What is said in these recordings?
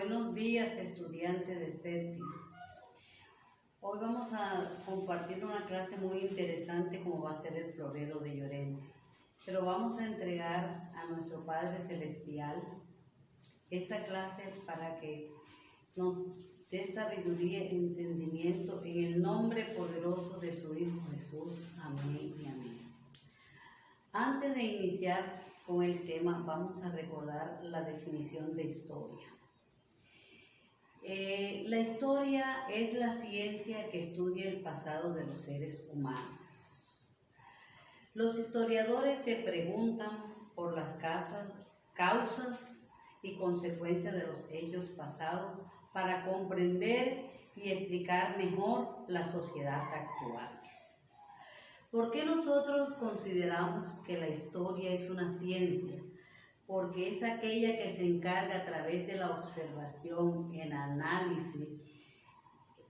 Buenos días, estudiantes de séptimo. Hoy vamos a compartir una clase muy interesante como va a ser el florero de Llorente. Pero vamos a entregar a nuestro Padre Celestial esta clase para que nos dé sabiduría y entendimiento en el nombre poderoso de su Hijo Jesús. Amén y amén. Antes de iniciar con el tema, vamos a recordar la definición de historia. La historia es la ciencia que estudia el pasado de los seres humanos. Los historiadores se preguntan por las causas y consecuencias de los hechos pasados para comprender y explicar mejor la sociedad actual. ¿Por qué nosotros consideramos que la historia es una ciencia? Porque es aquella que se encarga a través de la observación, el análisis,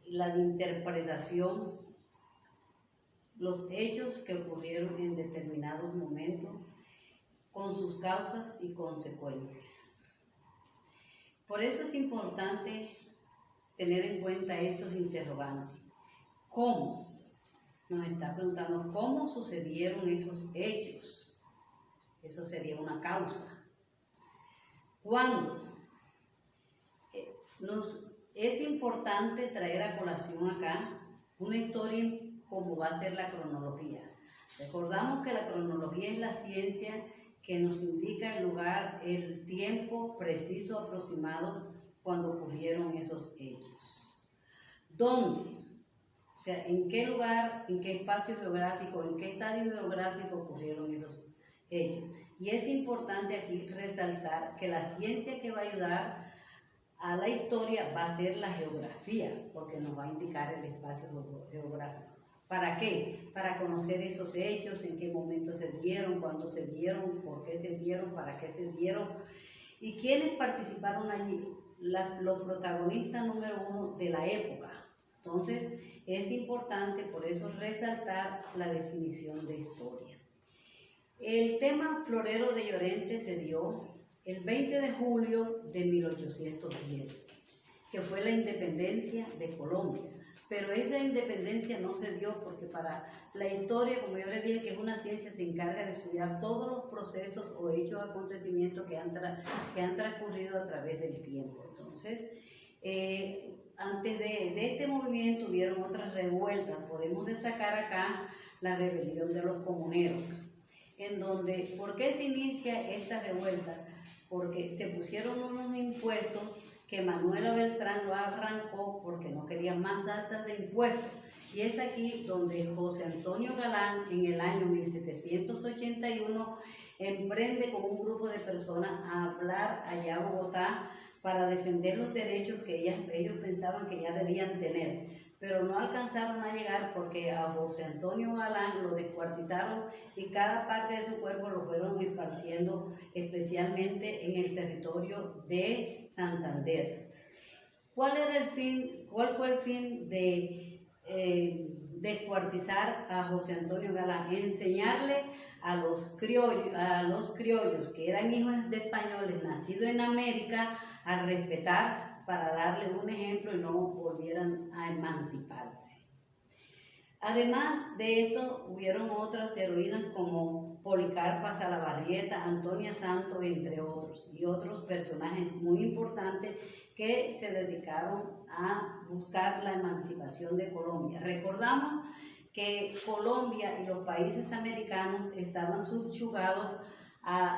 la interpretación, los hechos que ocurrieron en determinados momentos con sus causas y consecuencias. Por eso es importante tener en cuenta estos interrogantes. ¿Cómo? Nos está preguntando cómo sucedieron esos hechos. Eso sería una causa. ¿Cuándo? Es importante traer a colación acá una historia como va a ser la cronología. Recordamos que la cronología es la ciencia que nos indica el lugar, el tiempo preciso aproximado cuando ocurrieron esos hechos. ¿Dónde? O sea, ¿en qué lugar, en qué espacio geográfico, en qué estadio geográfico ocurrieron esos hechos? Y es importante aquí resaltar que la ciencia que va a ayudar a la historia va a ser la geografía, porque nos va a indicar el espacio geográfico. ¿Para qué? Para conocer esos hechos, en qué momento se dieron, cuándo se dieron, por qué se dieron, para qué se dieron y quiénes participaron allí, los protagonistas número uno de la época. Entonces, es importante por eso resaltar la definición de historia. El tema florero de Llorente se dio el 20 de julio de 1810, que fue la independencia de Colombia. Pero esa independencia no se dio porque para la historia, como yo les dije, que es una ciencia, se encarga de estudiar todos los procesos o hechos, acontecimientos que han transcurrido a través del tiempo. Entonces, antes de este movimiento hubieron otras revueltas. Podemos destacar acá la rebelión de los comuneros, en donde, ¿por qué se inicia esta revuelta? Porque se pusieron unos impuestos que Manuela Beltrán lo arrancó porque no querían más altas de impuestos. Y es aquí donde José Antonio Galán, en el año 1781, emprende con un grupo de personas a hablar allá a Bogotá para defender los derechos que ellos pensaban que ya debían tener. Pero no alcanzaron a llegar porque a José Antonio Galán lo descuartizaron y cada parte de su cuerpo lo fueron esparciendo, especialmente en el territorio de Santander. ¿Cuál fue el fin de descuartizar a José Antonio Galán? Enseñarle a los criollos que eran hijos de españoles nacidos en América a respetar, para darle un ejemplo y no volvieran a emanciparse. Además de esto, hubieron otras heroínas como Policarpa Salabarrieta, Antonia Santos, entre otros, y otros personajes muy importantes que se dedicaron a buscar la emancipación de Colombia. Recordamos que Colombia y los países americanos estaban subyugados,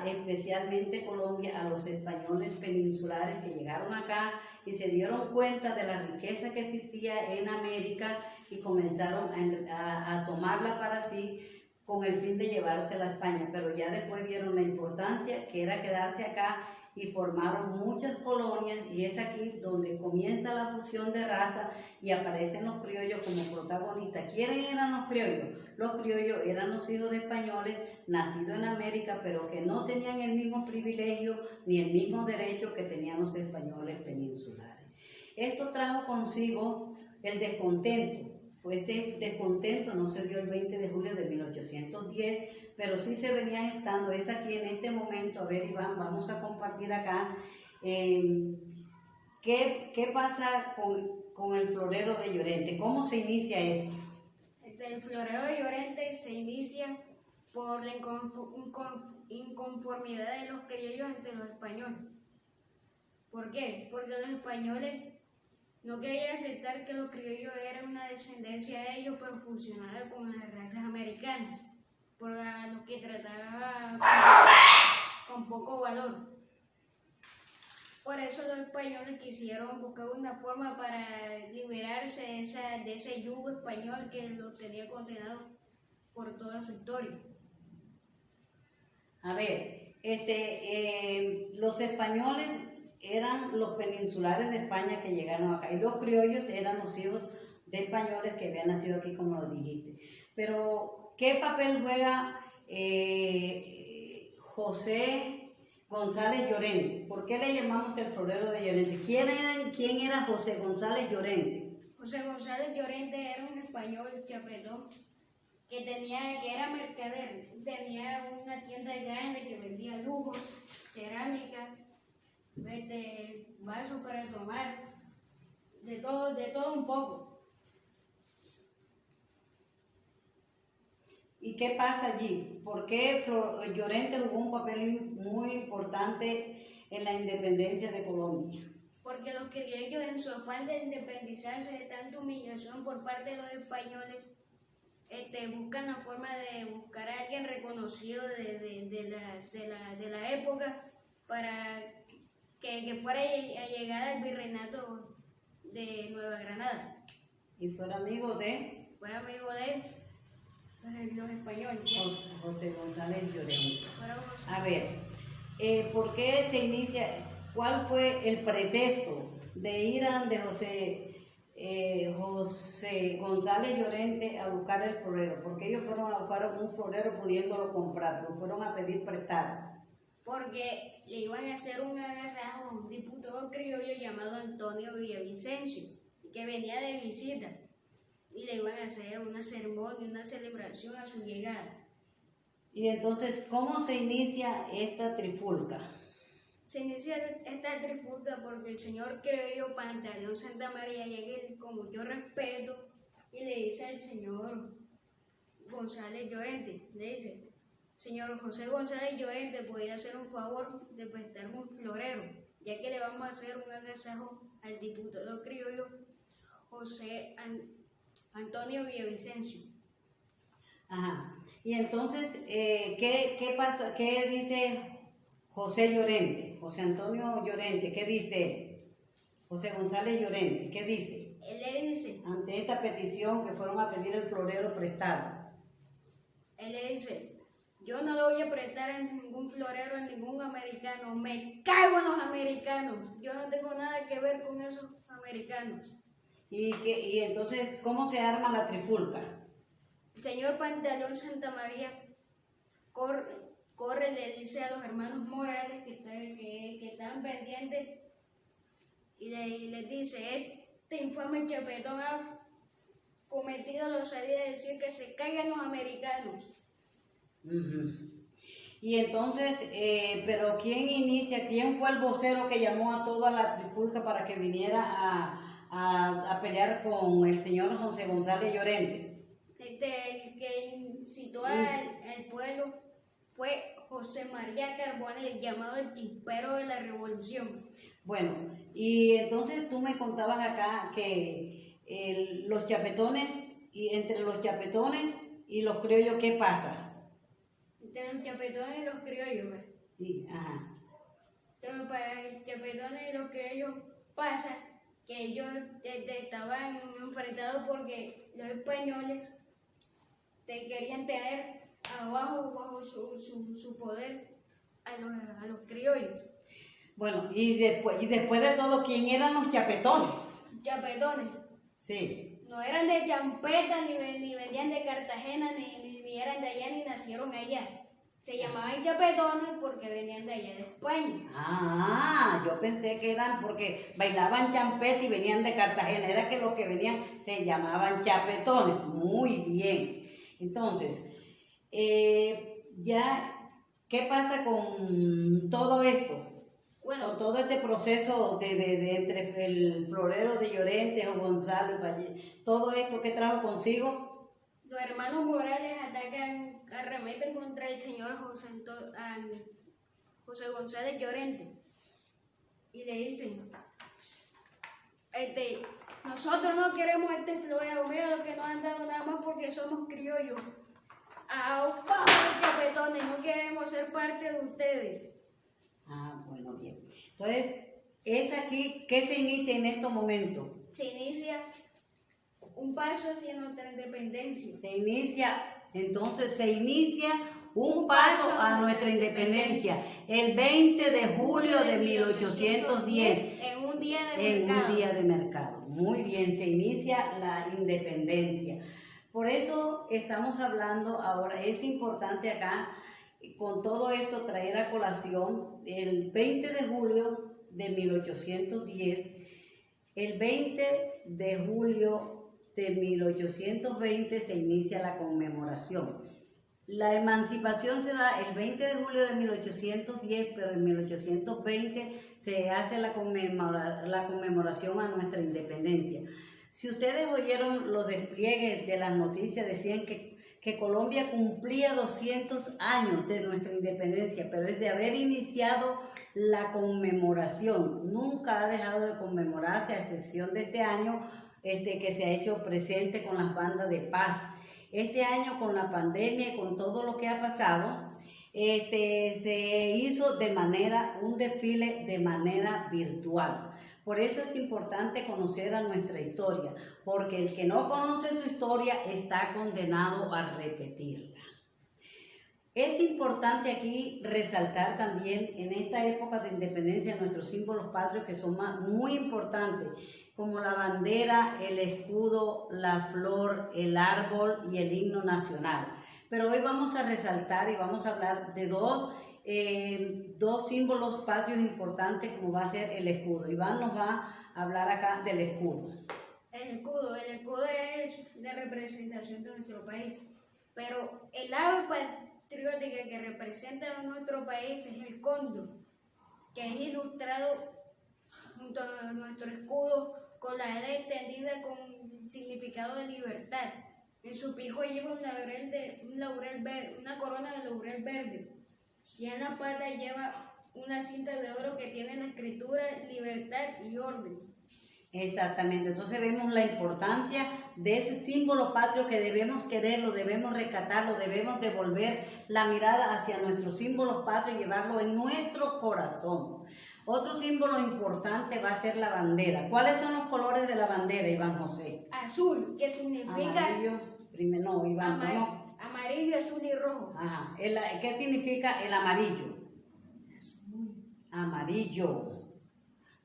especialmente Colombia, a los españoles peninsulares que llegaron acá y se dieron cuenta de la riqueza que existía en América y comenzaron a tomarla para sí con el fin de llevársela a España, pero ya después vieron la importancia que era quedarse acá y formaron muchas colonias, y es aquí donde comienza la fusión de raza y aparecen los criollos como protagonistas. ¿Quiénes eran los criollos? Los criollos eran los hijos de españoles nacidos en América, pero que no tenían el mismo privilegio ni el mismo derecho que tenían los españoles peninsulares. Esto trajo consigo el descontento. Pues este descontento no se dio el 20 de julio de 1810, pero sí se venía gestando. Es aquí en este momento, a ver Iván, vamos a compartir acá ¿qué pasa con el florero de Llorente? ¿Cómo se inicia esto? El florero de Llorente se inicia por la inconformidad de los criollos ante los españoles. ¿Por qué? Porque los españoles no querían aceptar que los criollos eran una descendencia de ellos, pero fusionada con las razas americanas, por lo que trataba con poco valor. Por eso los españoles quisieron buscar una forma para liberarse de ese yugo español que los tenía condenados por toda su historia. A ver, los españoles eran los peninsulares de España que llegaron acá y los criollos eran los hijos de españoles que habían nacido aquí, como lo dijiste. Pero, ¿qué papel juega José González Llorente? ¿Por qué le llamamos el florero de Llorente? ¿Quién era José González Llorente? José González Llorente era un español chapetón que era mercader, tenía una tienda grande que vendía lujos, cerámica, vasos para tomar, de todo un poco. ¿Y qué pasa allí? ¿Por qué Llorente jugó un papel muy importante en la independencia de Colombia? Porque los criollos, en su afán de independizarse de tanta humillación por parte de los españoles, buscan la forma de buscar a alguien reconocido de la época para que fuera allegada al virreinato de Nueva Granada. Y fuera amigo de los españoles. José González Llorente. A ver, ¿por qué se inicia? ¿Cuál fue el pretexto de ir a donde José González Llorente a buscar el florero? Porque ellos fueron a buscar un florero pudiéndolo comprar, lo fueron a pedir prestado. Porque le iban a hacer un agasajo a un diputado criollo llamado Antonio Villavicencio, que venía de visita, y le iban a hacer una ceremonia, una celebración a su llegada. Y entonces, ¿cómo se inicia esta trifulca? Se inicia esta trifulca porque el señor criollo Pantaleón Santamaría llega con mucho respeto y le dice al señor González Llorente, le dice: señor José González Llorente, ¿podría hacer un favor de prestarme un florero? Ya que le vamos a hacer un agasajo al diputado criollo José Antonio Villavicencio. Ajá. Y entonces, ¿qué pasa? ¿Qué dice José Llorente? José Antonio Llorente, ¿qué dice? José González Llorente, ¿qué dice? Él le dice, ante esta petición que fueron a pedir el florero prestado. Él le dice: yo no le voy a prestar a ningún florero, a ningún americano. Me cago en los americanos. Yo no tengo nada que ver con esos americanos. Y entonces, ¿cómo se arma la trifulca? El señor Pantaleón Santamaría corre, le dice a los hermanos Morales que están pendientes y les dice: este infame chapetón ha cometido la osadía de decir que se caigan los americanos. Y entonces, pero ¿quién fue el vocero que llamó a toda la trifulca para que viniera a pelear con el señor José González Llorente? El que incitó al pueblo fue José María Carbonell, llamado el chispero de la revolución. Bueno, y entonces tú me contabas acá que los chapetones, y entre los chapetones y los criollos, ¿qué pasa? Entre los chapetones y los criollos, ¿ves? Sí, ajá. Entonces, para los chapetones y los criollos pasa que ellos estaban enfrentados porque los españoles querían tener bajo su poder a los criollos. Bueno, y después de todo, ¿quién eran los chapetones? Chapetones. Sí. No eran de Champeta, ni venían de Cartagena, ni eran de allá, ni nacieron allá. Se llamaban chapetones porque venían de allá de España. Ah, yo pensé que eran porque bailaban champeta y venían de Cartagena. Era que los que venían se llamaban chapetones. Muy bien. Entonces, ¿qué pasa con todo esto? Bueno, Con todo este proceso de entre el florero de Llorente o Gonzalo y Valle, todo esto que trajo consigo, los hermanos Morales arremeten contra el señor José González Llorente y le dicen, nosotros no queremos este florero, mira lo que nos han dado nada más porque somos criollos. ¡Aupa! Capetones, no queremos ser parte de ustedes. bueno, bien. Entonces, es aquí que se inicia en estos momentos. Se inicia un paso hacia nuestra independencia. Se inicia un paso a nuestra independencia, el 20 de julio de 1810, en un día de mercado. Muy bien, se inicia la independencia. Por eso estamos hablando ahora, es importante acá, con todo esto, traer a colación el 20 de julio de 1810, el 20 de julio de 1820 se inicia la conmemoración. La emancipación se da el 20 de julio de 1810, pero en 1820 se hace la conmemoración a nuestra independencia. Si ustedes oyeron los despliegues de las noticias, decían que Colombia cumplía 200 años de nuestra independencia, pero es de haber iniciado la conmemoración. Nunca ha dejado de conmemorarse, a excepción de este año que se ha hecho presente con las bandas de paz. Este año, con la pandemia y con todo lo que ha pasado, se hizo un desfile de manera virtual. Por eso es importante conocer a nuestra historia, porque el que no conoce su historia está condenado a repetirla. Es importante aquí resaltar también en esta época de independencia nuestros símbolos patrios que son muy importantes, como la bandera, el escudo, la flor, el árbol y el himno nacional. Pero hoy vamos a resaltar y vamos a hablar de dos símbolos patrios importantes, como va a ser el escudo. Iván nos va a hablar acá del escudo. El escudo es la representación de nuestro país, pero el ave patriótica que representa a nuestro país es el cóndor, que es ilustrado junto a nuestro escudo con la ala extendida con significado de libertad. En su pico lleva una corona de laurel verde, y en la pata lleva una cinta de oro que tiene la escritura libertad y orden. Exactamente, entonces vemos la importancia de ese símbolo patrio que debemos quererlo, debemos rescatarlo, debemos devolver la mirada hacia nuestros símbolos patrios y llevarlo en nuestro corazón. Otro símbolo importante va a ser la bandera. ¿Cuáles son los colores de la bandera, Iván José? Azul, que significa... Amarillo, azul y rojo. Ajá. ¿Qué significa el amarillo? Amarillo.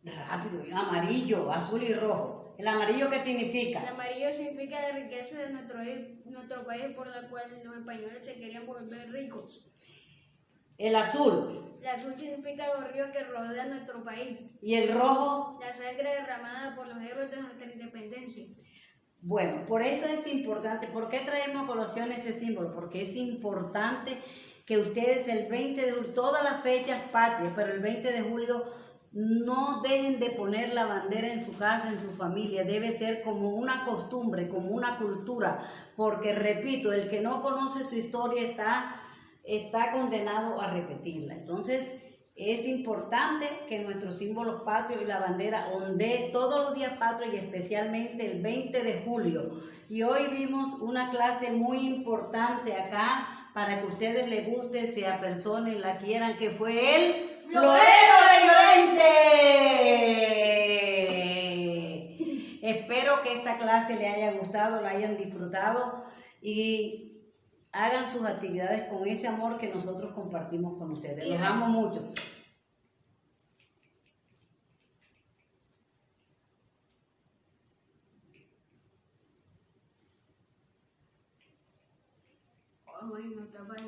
Rápido, amarillo, azul y rojo. ¿El amarillo qué significa? El amarillo significa la riqueza de nuestro país, por la cual los españoles se querían volver ricos. El azul. El azul significa los ríos que rodean nuestro país. ¿Y el rojo? La sangre derramada por los héroes de nuestra independencia. Bueno, por eso es importante. ¿Por qué traemos a colación este símbolo? Porque es importante que ustedes el 20 de julio, todas las fechas patrias, pero el 20 de julio no dejen de poner la bandera en su casa, en su familia. Debe ser como una costumbre, como una cultura, porque repito, el que no conoce su historia está condenado a repetirla. Entonces, es importante que nuestros símbolos patrios y la bandera ondee todos los días patrios y especialmente el 20 de julio. Y hoy vimos una clase muy importante acá para que a ustedes les guste, se apersonen, la quieran, que fue el Florero de Llorente. Espero que esta clase les haya gustado, la hayan disfrutado y hagan sus actividades con ese amor que nosotros compartimos con ustedes. Los amo mucho. Ay, no está para